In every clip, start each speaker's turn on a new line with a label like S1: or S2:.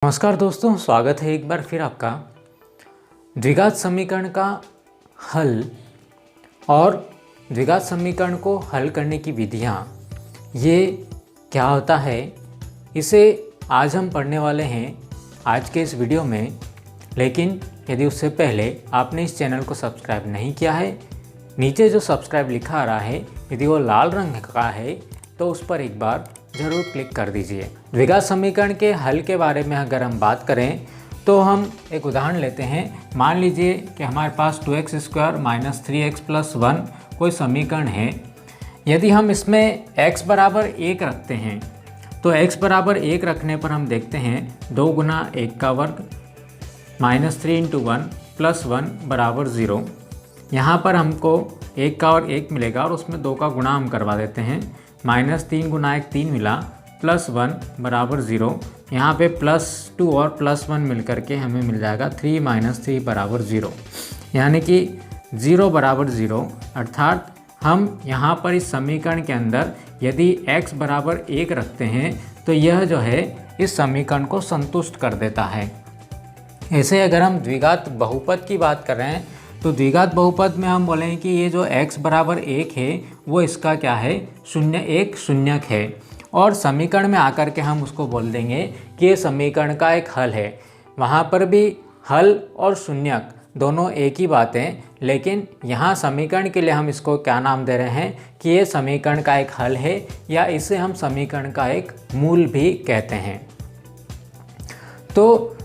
S1: नमस्कार दोस्तों, स्वागत है एक बार फिर आपका द्विघात समीकरण का हल और द्विघात समीकरण को हल करने की विधियाँ, ये क्या होता है, इसे आज हम पढ़ने वाले हैं आज के इस वीडियो में। लेकिन यदि उससे पहले आपने इस चैनल को सब्सक्राइब नहीं किया है, नीचे जो सब्सक्राइब लिखा आ रहा है यदि वो लाल रंग का है तो उस पर एक बार ज़रूर क्लिक कर दीजिए। द्विघात समीकरण के हल के बारे में अगर हम बात करें तो हम एक उदाहरण लेते हैं। मान लीजिए कि हमारे पास 2x² - 3x + 1 कोई समीकरण है। यदि हम इसमें x बराबर 1 रखते हैं तो x बराबर 1 रखने पर हम देखते हैं 2 गुना 1 का वर्ग -3 × 1 + 1 बराबर 0। यहाँ पर हमको 1 का और 1 मिलेगा और उसमें 2 का गुणा हम करवा देते हैं। -3 गुना 1 3 मिला, +1 बराबर 0। यहाँ पे +2 और +1 मिल करके हमें मिल जाएगा 3 - 3 बराबर 0, यानी कि 0 बराबर 0। अर्थात हम यहाँ पर इस समीकरण के अंदर यदि x बराबर 1 रखते हैं तो यह जो है इस समीकरण को संतुष्ट कर देता है। ऐसे अगर हम द्विघात बहुपद की बात कर रहे हैं तो द्विघात बहुपद में हम बोलें कि ये जो x बराबर 1 है वो इसका क्या है, एक शून्यक है। और समीकरण में आकर के हम उसको बोल देंगे कि ये समीकरण का एक हल है। वहाँ पर भी हल और शून्यक दोनों एक ही बात है, लेकिन यहाँ समीकरण के लिए हम इसको क्या नाम दे रहे हैं कि ये समीकरण का एक हल है, या इसे हम समीकरण का एक मूल भी कहते हैं। तो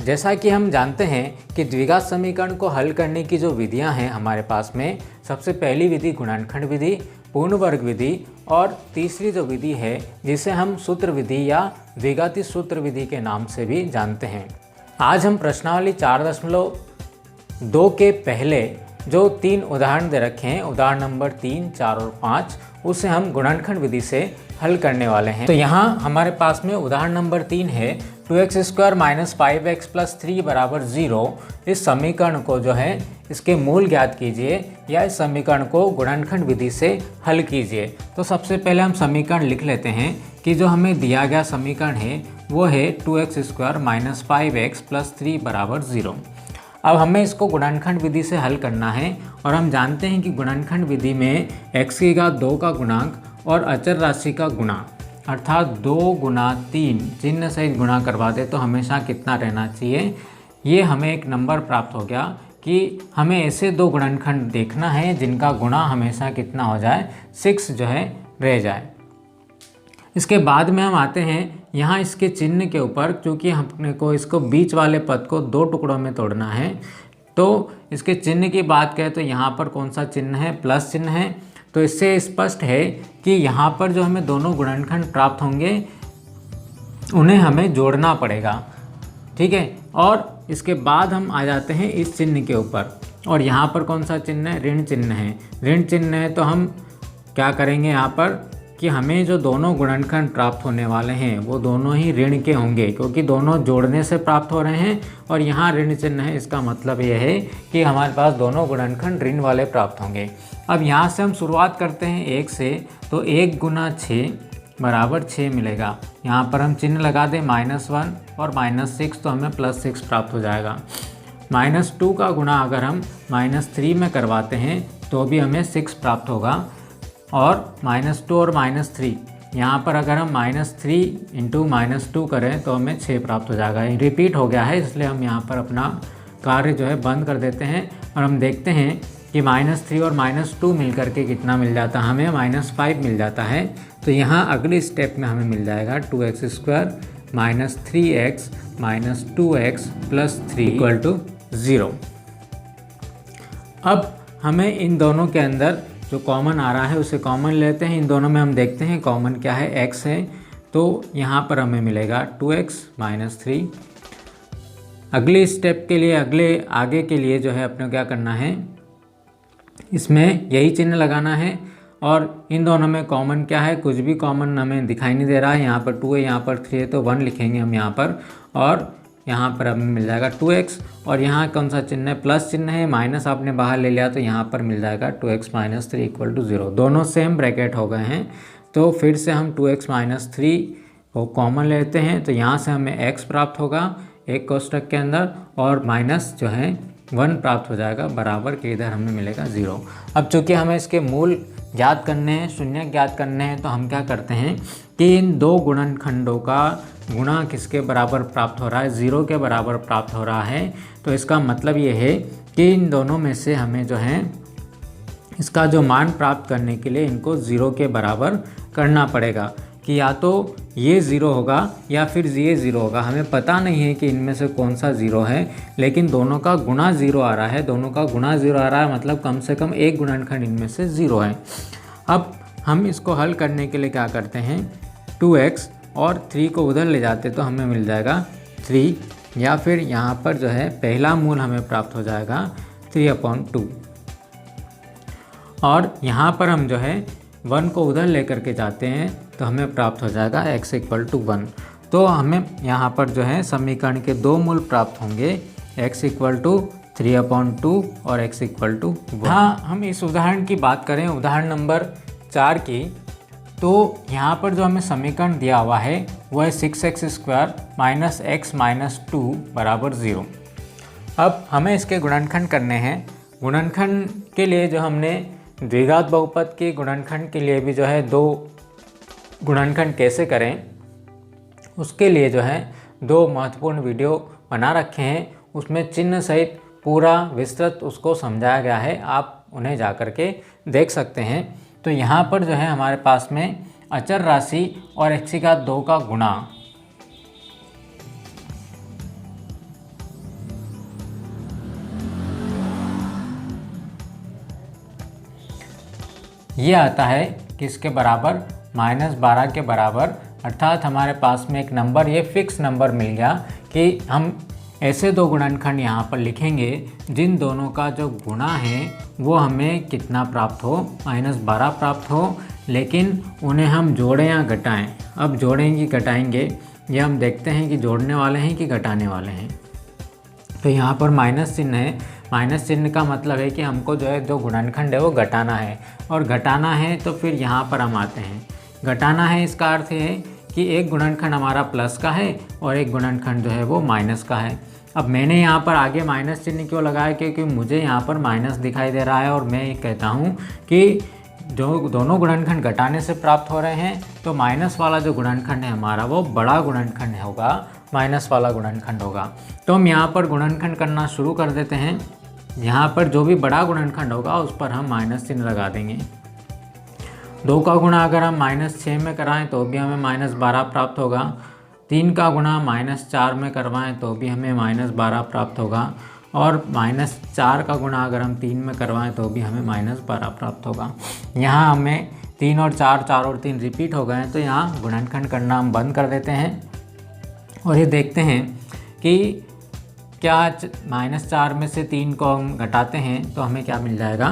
S1: जैसा कि हम जानते हैं कि द्विघात समीकरण को हल करने की जो विधियां हैं हमारे पास में, सबसे पहली विधि गुणनखंड विधि, पूर्ण वर्ग विधि, और तीसरी जो विधि है जिसे हम सूत्र विधि या द्विघाती सूत्र विधि के नाम से भी जानते हैं। आज हम प्रश्नावली 4.2 के पहले जो 3 उदाहरण दे रखे हैं, उदाहरण नंबर 3, 4 और 5, उसे हम गुणनखंड विधि से हल करने वाले हैं। तो यहाँ हमारे पास में उदाहरण नंबर 3 है 2x² - 5x + 3 बराबर 0। इस समीकरण को जो है इसके मूल ज्ञात कीजिए या इस समीकरण को गुणनखंड विधि से हल कीजिए। तो सबसे पहले हम समीकरण लिख लेते हैं कि जो हमें दिया गया समीकरण है वो है 2x² - 5x + 3 बराबर 0। अब हमें इसको गुणनखंड विधि से हल करना है और हम जानते हैं कि गुणनखंड विधि में x की घात 2 का गुणांक और अचर राशि का गुणा, अर्थात 2 गुना 3 चिन्ह सहित गुणा करवा दे तो हमेशा कितना रहना चाहिए, ये हमें एक नंबर प्राप्त हो गया कि हमें ऐसे 2 गुणनखंड देखना है जिनका गुणा हमेशा कितना हो जाए, 6 जो है रह जाए। इसके बाद में हम आते हैं यहाँ इसके चिन्ह के ऊपर, क्योंकि हमने को इसको बीच वाले पद को 2 टुकड़ों में तोड़ना है। तो इसके चिन्ह की बात करें तो यहाँ पर कौन सा चिन्ह है, प्लस चिन्ह है। तो इससे स्पष्ट है कि यहाँ पर जो हमें दोनों गुणनखंड प्राप्त होंगे उन्हें हमें जोड़ना पड़ेगा, ठीक है। और इसके बाद हम आ जाते हैं इस चिन्ह के ऊपर, और यहाँ पर कौन सा चिन्ह है, ऋण चिन्ह है। ऋण चिन्ह है तो हम क्या करेंगे यहाँ पर कि हमें जो दोनों गुणनखंड प्राप्त होने वाले हैं वो दोनों ही ऋण के होंगे, क्योंकि दोनों जोड़ने से प्राप्त हो रहे हैं और यहाँ ऋण चिन्ह है। इसका मतलब यह है कि हमारे पास दोनों गुणनखंड ऋण वाले प्राप्त होंगे। अब यहाँ से हम शुरुआत करते हैं 1 से, तो 1 गुना 6 बराबर 6 मिलेगा। यहाँ पर हम चिन्ह लगा दें -1 और -6, तो हमें +6 प्राप्त हो जाएगा। -2 का गुणा अगर हम -3 में करवाते हैं तो भी हमें 6 प्राप्त होगा। और -2 और -3 यहाँ पर अगर हम -3 × -2 करें तो हमें 6 प्राप्त हो जाएगा। रिपीट हो गया है, इसलिए हम यहाँ पर अपना कार्य जो है बंद कर देते हैं और हम देखते हैं कि -3 और -2 मिल करके कितना मिल जाता है, हमें -5 मिल जाता है। तो यहाँ अगले स्टेप में हमें मिल जाएगा 2x² - 3x - 2x + 3 = 0। अब हमें इन दोनों के अंदर जो कॉमन आ रहा है उसे कॉमन लेते हैं। इन दोनों में हम देखते हैं कॉमन क्या है, x है, तो यहाँ पर हमें मिलेगा 2x - 3। अगले स्टेप के लिए, आगे के लिए जो है अपने क्या करना है, इसमें यही चिन्ह लगाना है। और इन दोनों में कॉमन क्या है, कुछ भी कॉमन हमें दिखाई नहीं दे रहा है। यहाँ पर 2 है, यहाँ पर 3 है, तो 1 लिखेंगे हम यहाँ पर, और यहाँ पर हमें मिल जाएगा 2x। और यहाँ कौन सा चिन्ह है, प्लस चिन्ह है, माइनस आपने बाहर ले लिया तो यहाँ पर मिल जाएगा 2x - 3 = 0। दोनों सेम ब्रैकेट हो गए हैं। तो फिर से हम 2x - 3 वो कॉमन लेते हैं तो यहाँ से हमें x प्राप्त होगा एक कोष्टक के अंदर, और माइनस जो है 1 प्राप्त हो जाएगा, बराबर के इधर हमें मिलेगा 0। अब चूँकि हमें इसके मूल ज्ञात करने हैं, शून्य ज्ञात करने हैं, तो हम क्या करते हैं कि इन दो गुणनखंडों का गुणा किसके बराबर प्राप्त हो रहा है, 0 के बराबर प्राप्त हो रहा है। तो इसका मतलब ये है कि इन दोनों में से हमें जो है इसका जो मान प्राप्त करने के लिए इनको 0 के बराबर करना पड़ेगा, कि या तो ये 0 होगा या फिर ये 0 होगा। हमें पता नहीं है कि इनमें से कौन सा 0 है, लेकिन दोनों का गुणा 0 आ रहा है, दोनों का गुणा 0 आ रहा है, मतलब कम से कम एक गुणनखंड इनमें से 0 है। अब हम इसको हल करने के लिए क्या करते हैं, 2x और 3 को उधर ले जाते तो हमें मिल जाएगा 3, या फिर यहाँ पर जो है पहला मूल हमें प्राप्त हो जाएगा 3/2, और यहाँ पर हम जो है 1 को उधर लेकर के जाते हैं तो हमें प्राप्त हो जाएगा x = 1। तो हमें यहाँ पर जो है समीकरण के दो मूल प्राप्त होंगे, x = 3/2 और x = 1। हाँ, हम इस उदाहरण की बात करें, उदाहरण नंबर 4 की, तो यहाँ पर जो हमें समीकरण दिया हुआ है वो है 6x² - x - 2 = 0। अब हमें इसके गुणनखंड करने हैं। गुणनखंड के लिए जो हमने द्विघात बहुपद के गुणनखंड के लिए भी जो है दो गुणनखंड कैसे करें, उसके लिए जो है दो महत्वपूर्ण वीडियो बना रखे हैं, उसमें चिन्ह सहित पूरा विस्तृत उसको समझाया गया है, आप उन्हें जा कर के देख सकते हैं। तो यहाँ पर जो है हमारे पास में अचर राशि और x⁴ का गुणा, ये आता है किसके बराबर, -12 के बराबर। अर्थात हमारे पास में एक नंबर, ये फिक्स नंबर मिल गया कि हम ऐसे दो गुणनखंड यहाँ पर लिखेंगे जिन दोनों का जो गुणा है वो हमें कितना प्राप्त हो, -12 प्राप्त हो, लेकिन उन्हें हम जोड़ें या घटाएं। अब जोड़ें कि घटाएंगे ये हम देखते हैं कि जोड़ने वाले हैं कि घटाने वाले हैं। तो यहाँ पर माइनस चिन्ह है, माइनस चिन्ह का मतलब है कि हमको जो है जो गुणनखंड है वो घटाना है, और घटाना है तो फिर यहाँ पर हम आते हैं। घटाना है इसका अर्थ है कि एक गुणनखंड हमारा प्लस का है और एक गुणनखंड जो है वो माइनस का है। अब मैंने यहाँ पर आगे माइनस चिन्ह क्यों लगाया, क्योंकि मुझे यहाँ पर माइनस दिखाई दे रहा है, और मैं ये कहता हूँ कि जो दोनों गुणनखंड घटाने से प्राप्त हो रहे हैं, तो माइनस वाला जो गुणनखंड है हमारा वो बड़ा गुणनखंड होगा, माइनस वाला गुणनखंड होगा। तो हम यहाँ पर गुणनखंड करना शुरू कर देते हैं। यहाँ पर जो भी बड़ा गुणनखंड होगा उस पर हम माइनस चिन्ह लगा देंगे। 2 का गुणा अगर हम -6 में कराएं तो भी हमें -12 प्राप्त होगा। 3 का गुणा -4 में करवाएं तो भी हमें -12 प्राप्त होगा, और -4 का गुणा अगर हम 3 में करवाएं तो भी हमें -12 प्राप्त होगा। यहाँ हमें 3 और 4, 4 और 3 रिपीट हो गए हैं, तो यहाँ गुणनखंड करना हम बंद कर देते हैं और ये देखते हैं कि क्या -4 में से 3 को हम घटाते हैं तो हमें क्या मिल जाएगा,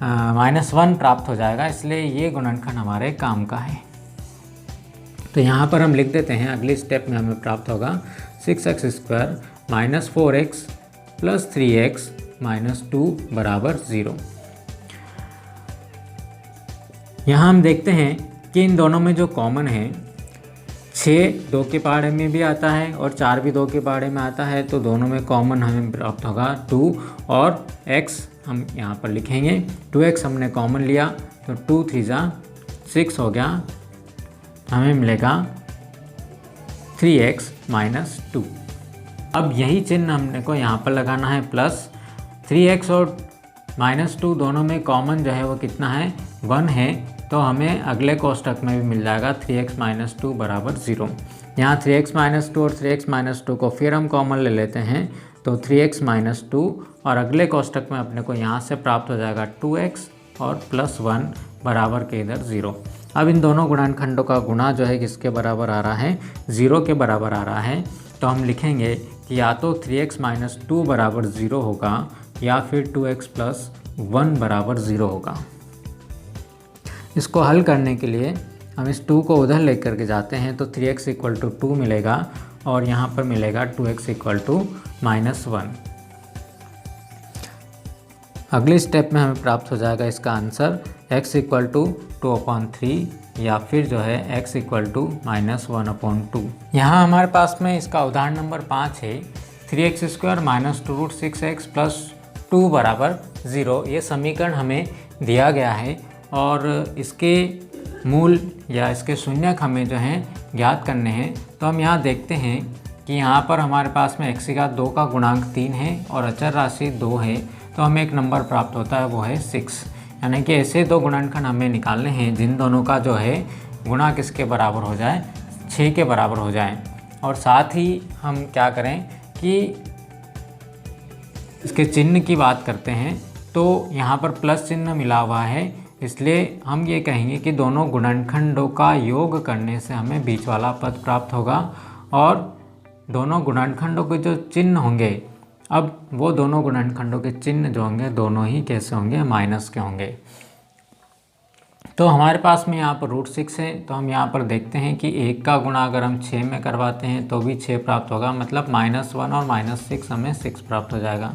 S1: -1 प्राप्त हो जाएगा। इसलिए ये गुणनखंड हमारे काम का है। तो यहाँ पर हम लिख देते हैं, अगली स्टेप में हमें प्राप्त होगा 6x² - 4x + 3x - 2 = 0। यहाँ हम देखते हैं कि इन दोनों में जो कॉमन है, 6 2 के पहाड़े में भी आता है और 4 भी 2 के पहाड़े में आता है, तो दोनों में कॉमन हमें प्राप्त होगा 2, और x हम यहाँ पर लिखेंगे। 2x हमने कॉमन लिया तो 2 3 6 हो गया, हमें मिलेगा 3x - 2। अब यही चिन्ह हमने को यहाँ पर लगाना है, प्लस 3x और -2 दोनों में कॉमन जो है वो कितना है, 1 है, तो हमें अगले कोष्टक में भी मिल जाएगा 3x - 2 = 0। यहाँ 3x - 2 और 3x - 2 को फिर हम कॉमन ले लेते हैं, तो 3x - 2, और अगले कोष्टक में अपने को यहाँ से प्राप्त हो जाएगा 2x और +1 बराबर के इधर 0। अब इन दोनों गुणनखंडों का गुणा जो है किसके बराबर आ रहा है, 0 के बराबर आ रहा है। तो हम लिखेंगे कि या तो 3x - 2 = 0 होगा, या फिर 2x + 1 = 0 होगा। इसको हल करने के लिए हम इस 2 को उधर लेकर के जाते हैं, तो 3x = 2 मिलेगा, और यहाँ पर मिलेगा 2x = -1। अगली स्टेप में हमें प्राप्त हो जाएगा इसका आंसर x इक्वल टू 2/3 या फिर जो है x इक्वल टू -1/2। यहाँ हमारे पास में इसका उदाहरण नंबर 5 है 3x² - 2√6x + 2 बराबर 0। ये समीकरण हमें दिया गया है और इसके मूल या इसके शून्यक हमें जो है ज्ञात करने हैं। तो हम यहाँ देखते हैं कि यहाँ पर हमारे पास में x2 का गुणांक 3 है और अचर राशि 2 है, तो हमें एक नंबर प्राप्त होता है, वो है 6। यानी कि ऐसे दो गुणनखंड हमें निकालने हैं जिन दोनों का जो है गुणा किसके बराबर हो जाए, 6 के बराबर हो जाए। और साथ ही हम क्या करें कि इसके चिन्ह की बात करते हैं, तो यहाँ पर प्लस चिन्ह मिला हुआ है, इसलिए हम ये कहेंगे कि दोनों गुणनखंडों का योग करने से हमें बीच वाला पद प्राप्त होगा। और दोनों गुणनखंडों के जो चिन्ह होंगे, अब वो दोनों गुणनखंडों के चिन्ह जो होंगे दोनों ही कैसे होंगे, माइनस के होंगे। तो हमारे पास में यहाँ पर √6 है, तो हम यहाँ पर देखते हैं कि 1 का गुणा अगर हम 6 में करवाते हैं तो भी 6 प्राप्त होगा, मतलब -1 और -6 हमें 6 प्राप्त हो जाएगा।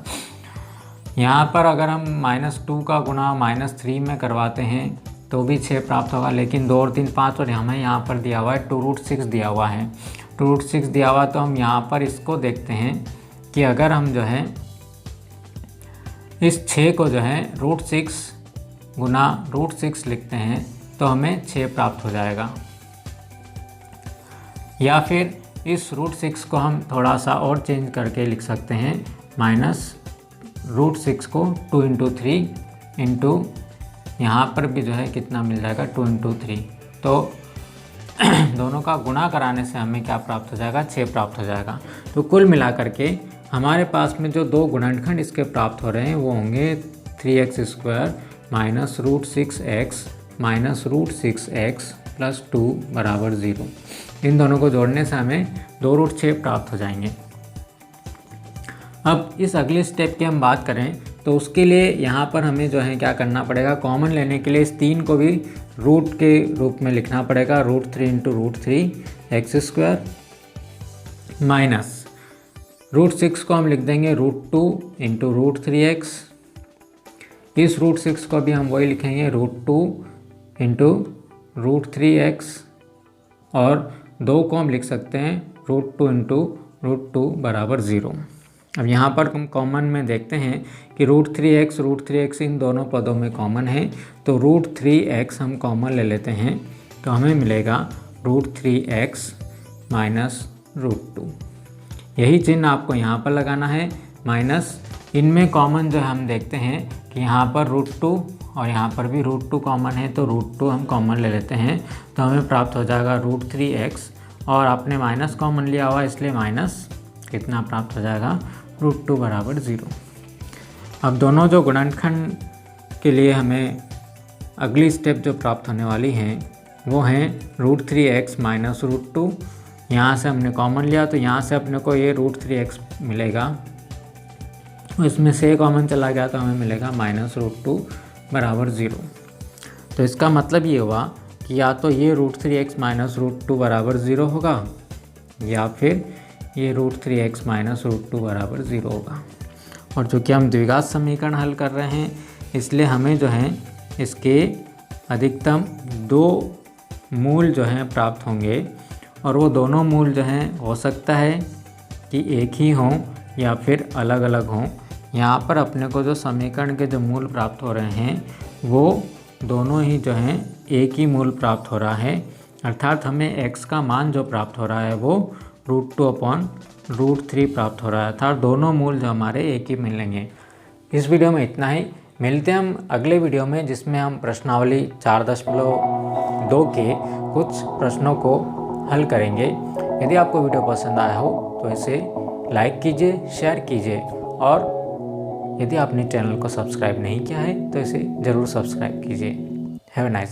S1: यहाँ पर अगर हम -2 का गुणा -3 में करवाते हैं तो भी 6 प्राप्त होगा, लेकिन 2 और 3 5 और हमें यहाँ पर दिया हुआ है 2√6 दिया हुआ है। 2√6 दिया हुआ, तो हम यहाँ पर इसको देखते हैं कि अगर हम जो है इस 6 को जो है √6 गुना √6 लिखते हैं तो हमें 6 प्राप्त हो जाएगा। या फिर इस √6 को हम थोड़ा सा और चेंज करके लिख सकते हैं, -√6 को 2 × 3 इंटू यहाँ पर भी जो है कितना मिल जाएगा, 2 × 3। तो दोनों का गुणा कराने से हमें क्या प्राप्त हो जाएगा, 6 प्राप्त हो जाएगा। तो कुल मिलाकर के हमारे पास में जो दो गुणनखंड इसके प्राप्त हो रहे हैं वो होंगे 3x² - √6x -√6x + 2 बराबर 0। इन दोनों को जोड़ने से हमें 2√6 प्राप्त हो जाएंगे। अब इस अगले स्टेप की हम बात करें तो उसके लिए यहाँ पर हमें जो है क्या करना पड़ेगा, कॉमन लेने के लिए इस 3 को भी रूट के रूप में लिखना पड़ेगा, √3 × √3x² माइनस √6 को हम लिख देंगे √2 × √3x। इस √6 को भी हम वही लिखेंगे √2 × √3x और 2 को हम लिख सकते हैं √2 × √2 बराबर 0। अब यहाँ पर हम कॉमन में देखते हैं कि √3x इन दोनों पदों में कॉमन है, तो √3x हम कॉमन ले लेते हैं तो हमें मिलेगा √3x - √2। यही चिन्ह आपको यहाँ पर लगाना है, माइनस इनमें कॉमन जो हम देखते हैं कि यहाँ पर √2 और यहाँ पर भी √2 कॉमन है, तो √2 हम कॉमन ले लेते हैं तो हमें प्राप्त हो जाएगा √3x और आपने माइनस कॉमन लिया हुआ इसलिए माइनस कितना प्राप्त हो जाएगा, √2 बराबर 0। अब दोनों जो गुणनखंड के लिए हमें अगली स्टेप जो प्राप्त होने वाली है वो हैं √3x - √2। यहाँ से हमने कॉमन लिया तो यहाँ से अपने को ये √3x मिलेगा, इसमें से कॉमन चला गया तो हमें मिलेगा -√2 बराबर 0। तो इसका मतलब ये हुआ कि या तो ये √3x - √2 बराबर 0 होगा या फिर ये √3x - √2 बराबर 0 होगा। और चूँकि हम द्विघात समीकरण हल कर रहे हैं इसलिए हमें जो है इसके अधिकतम 2 मूल जो हैं प्राप्त होंगे, और वो दोनों मूल जो हैं हो सकता है कि एक ही हों या फिर अलग अलग हों। यहाँ पर अपने को जो समीकरण के जो मूल प्राप्त हो रहे हैं वो दोनों ही जो हैं एक ही मूल प्राप्त हो रहा है, अर्थात हमें x का मान जो प्राप्त हो रहा है वो √2/√3 प्राप्त हो रहा है, अर्थात दोनों मूल जो हमारे एक ही मिलेंगे। इस वीडियो में इतना ही, मिलते हैं हम अगले वीडियो में जिसमें हम प्रश्नावली 4.2 के कुछ प्रश्नों को हल करेंगे। यदि आपको वीडियो पसंद आया हो तो इसे लाइक कीजिए, शेयर कीजिए और यदि आपने चैनल को सब्सक्राइब नहीं किया है तो इसे ज़रूर सब्सक्राइब कीजिए। Have a nice